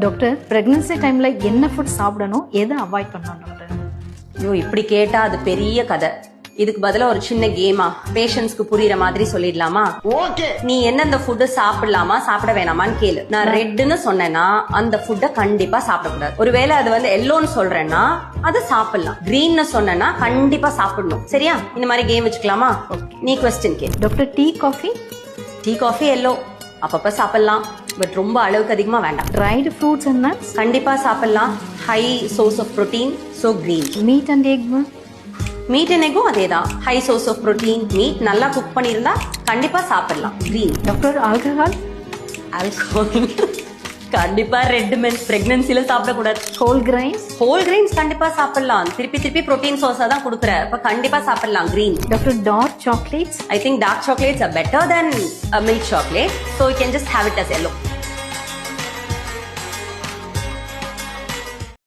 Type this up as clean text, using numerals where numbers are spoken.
Doctor pregnancy டைம்ல என்ன food சாப்பிடணும், எதை அவாய்ட் பண்ணணும் டாக்டர்? ஐயோ இப்படி கேட்டா அது பெரிய கதை. இதுக்கு பதிலா ஒரு சின்ன கேமா பேஷண்ட்ஸ்க்கு புரியுற மாதிரி சொல்லிடலாமா? ஓகே. நீ எந்தெந்த ஃபுட்டு சாப்பிடலாமா சாப்பிட வேணாமான்னு கேளு. நான் ரெட்னு சொன்னேன்னா அந்த ஃபுட்டை கண்டிப்பா சாப்பிடக்கூடாது. ஒருவேளை அது வந்து எல்லோன்னு சொல்றேன்னா அதை சாப்பிடலாம். கிரீன்னு சொன்னேன்னா கண்டிப்பா சாப்பிடணும். சரியா? இந்த மாதிரி கேம் வச்சுக்கலாமா? நீ கொஸ்டின் கேளு. Doctor tea coffee? Tea coffee எல்லோ அப்பப்ப சாப்பிடலாம், பட் ரொம்ப அளவுக்கு அதிகமா வேண்டாம். Dried fruits and nuts? கண்டிப்பா சாப்பிடலாம். High source of protein, so green. Meat and egg? Meat and எக்கும் அதேதான். High source of protein, meat நல்லா குக் பண்ணியிருந்தா கண்டிப்பா சாப்பிடலாம், கிரீன். Doctor alcohol? ஆல்கஹால் கண்டிப்பா ரெட் மென் பிரெக்னன்சில சாப்பிடக்கூடாது. Whole grains? ஹோல் கிரெயின்ஸ் கண்டிப்பா சாப்பிடலாம். திருப்பி புரோட்டீன் சோர்ஸா தான் கொடுக்குற, அப்ப கண்டிப்பா சாப்பிடலாம், green. Doctor dark chocolates? I think dark chocolates are better than milk chocolate, so you can just have it as yellow.